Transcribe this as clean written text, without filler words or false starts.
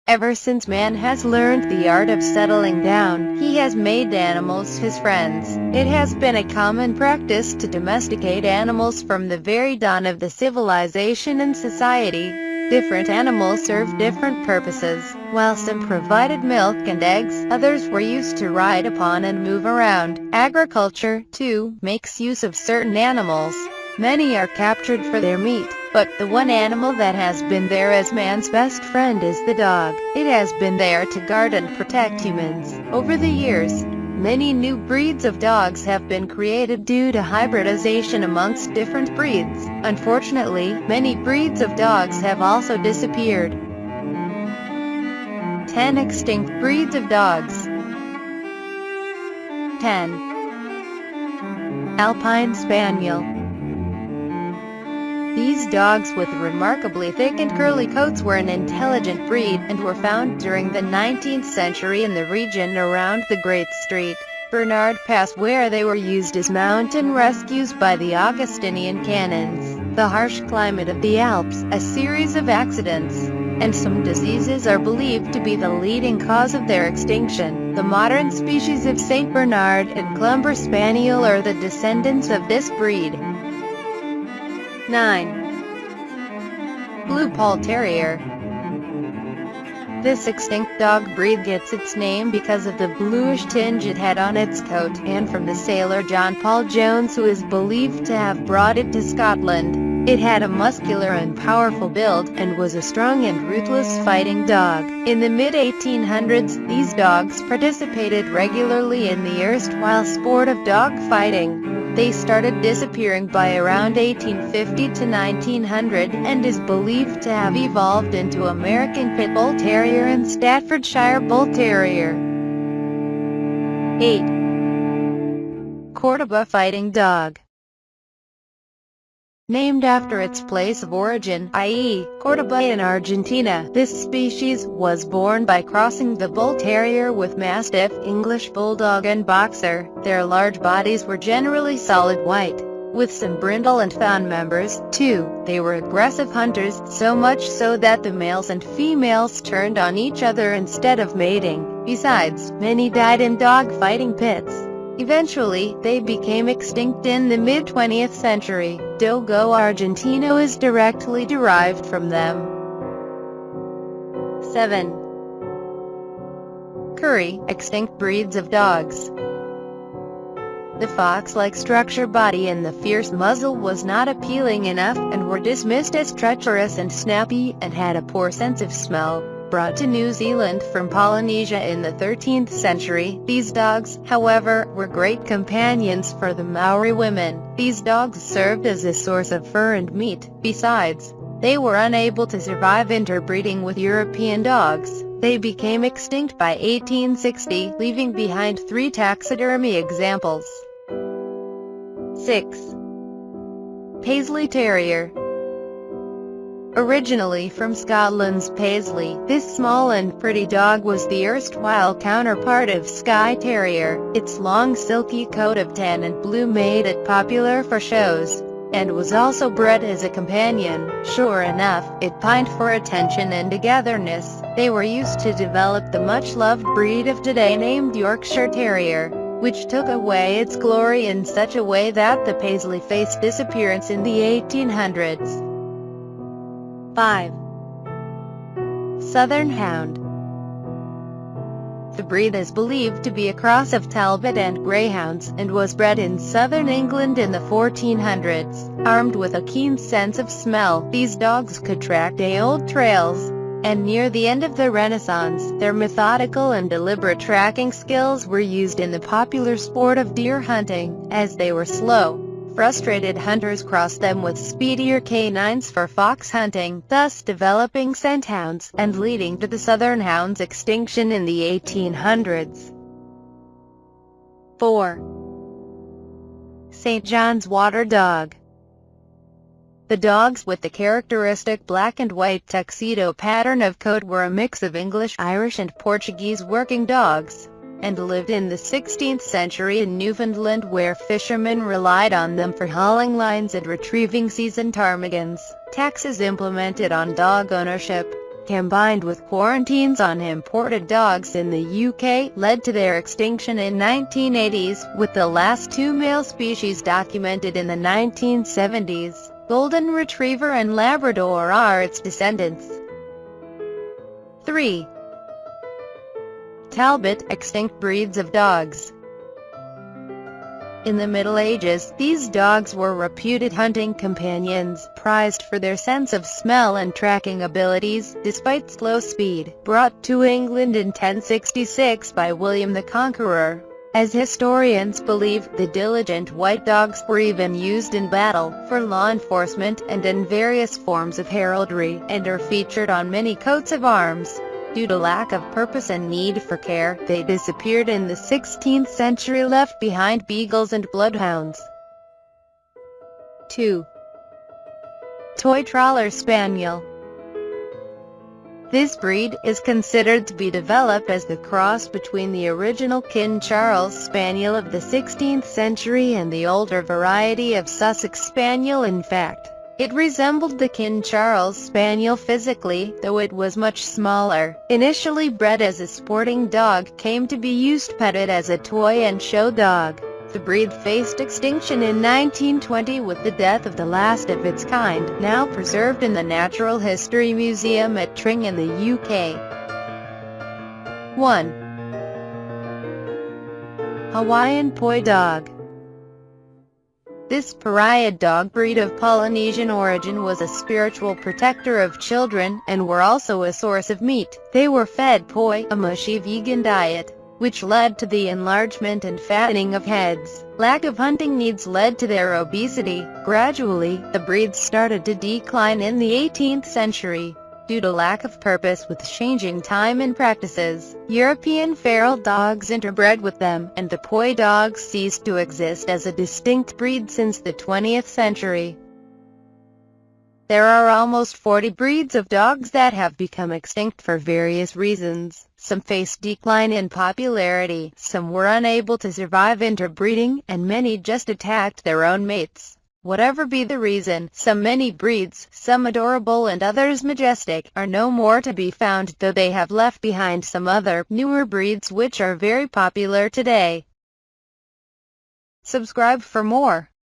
Ever since man has learned the art of settling down, he has made animals his friends. It has been a common practice to domesticate animals from the very dawn of the civilization and society. Different animals serve different purposes. While some provided milk and eggs, others were used to ride upon and move around. Agriculture, too, makes use of certain animals. Many are captured for their meat, but the one animal that has been there as man's best friend is the dog. It has been there to guard and protect humans. Over the years, many new breeds of dogs have been created due to hybridization amongst different breeds. Unfortunately, many breeds of dogs have also disappeared. 10 extinct breeds of dogs. 10. Alpine Spaniel. These dogs with remarkably thick and curly coats were an intelligent breed, and were found during the 19th century in the region around the Great St. Bernard Pass, where they were used as mountain rescues by the Augustinian canons. The harsh climate of the Alps, a series of accidents, and some diseases are believed to be the leading cause of their extinction. The modern species of St. Bernard and Clumber Spaniel are the descendants of this breed. 9. Blue Poll Terrier. This extinct dog breed gets its name because of the bluish tinge it had on its coat, and from the sailor John Paul Jones, who is believed to have brought it to Scotland. It had a muscular and powerful build, and was a strong and ruthless fighting dog. In the mid-1800s, these dogs participated regularly in the erstwhile sport of dog fighting. They started disappearing by around 1850 to 1900, and is believed to have evolved into American Pit Bull Terrier and Staffordshire Bull Terrier. 8. Cordoba Fighting Dog. Named after its place of origin, i.e., Cordoba in Argentina, this species was born by crossing the Bull Terrier with Mastiff, English Bulldog and Boxer. Their large bodies were generally solid white, with some brindle and fawn members, too. They were aggressive hunters, so much so that the males and females turned on each other instead of mating. Besides, many died in dog fighting pits. Eventually, they became extinct in the mid-20th century. Dogo argentino is directly derived from them. 7. Kurī, extinct breeds of dogs. The fox-like structure, body and the fierce muzzle was not appealing enough, and were dismissed as treacherous and snappy, and had a poor sense of smell. Brought to New Zealand from Polynesia in the 13th century, these dogs, however, were great companions for the Maori women. These dogs served as a source of fur and meat. Besides, they were unable to survive interbreeding with European dogs. They became extinct by 1860, leaving behind 3 taxidermy examples. 6. Paisley Terrier. Originally from Scotland's Paisley, this small and pretty dog was the erstwhile counterpart of Skye Terrier. Its long silky coat of tan and blue made it popular for shows, and was also bred as a companion. Sure enough, it pined for attention and togetherness. They were used to develop the much-loved breed of today named Yorkshire Terrier, which took away its glory in such a way that the Paisley faced disappearance in the 1800s. 5. Southern Hound. The breed is believed to be a cross of Talbot and Greyhounds, and was bred in southern England in the 1400s. Armed with a keen sense of smell, these dogs could track day-old trails, and near the end of the Renaissance, their methodical and deliberate tracking skills were used in the popular sport of deer hunting. As they were slow, frustrated hunters crossed them with speedier canines for fox hunting, thus developing scent hounds, and leading to the Southern Hound's extinction in the 1800s. 4. St. John's Water Dog. The dogs with the characteristic black and white tuxedo pattern of coat were a mix of English, Irish and Portuguese working dogs, and lived in the 16th century in Newfoundland, where fishermen relied on them for hauling lines and retrieving seasoned ptarmigans. Taxes implemented on dog ownership, combined with quarantines on imported dogs in the UK, led to their extinction in 1980s, with the last two male species documented in the 1970s. Golden Retriever and Labrador are its descendants. 3. Talbot, extinct breeds of dogs. In the Middle Ages, these dogs were reputed hunting companions, prized for their sense of smell and tracking abilities, despite slow speed. Brought to England in 1066 by William the Conqueror. As historians believe, the diligent white dogs were even used in battle, for law enforcement, and in various forms of heraldry, and are featured on many coats of arms. Due to lack of purpose and need for care, they disappeared in the 16th century, left behind beagles and bloodhounds. 2. Toy Trawler Spaniel. This breed is considered to be developed as the cross between the original King Charles Spaniel of the 16th century and the older variety of Sussex Spaniel. In fact, it resembled the King Charles Spaniel physically, though it was much smaller. Initially bred as a sporting dog, came to be used petted as a toy and show dog. The breed faced extinction in 1920 with the death of the last of its kind, now preserved in the Natural History Museum at Tring in the UK. 1. Hawaiian Poi Dog. This pariah dog breed of Polynesian origin was a spiritual protector of children, and were also a source of meat. They were fed poi, a mushy vegan diet, which led to the enlargement and fattening of heads. Lack of hunting needs led to their obesity. Gradually, the breeds started to decline in the 18th century. Due to lack of purpose with changing time and practices, European feral dogs interbred with them, and the poi dogs ceased to exist as a distinct breed since the 20th century. There are almost 40 breeds of dogs that have become extinct for various reasons. Some faced decline in popularity, some were unable to survive interbreeding, and many just attacked their own mates. Whatever be the reason, many breeds, some adorable and others majestic, are no more to be found, though they have left behind some other, newer breeds which are very popular today. Subscribe for more.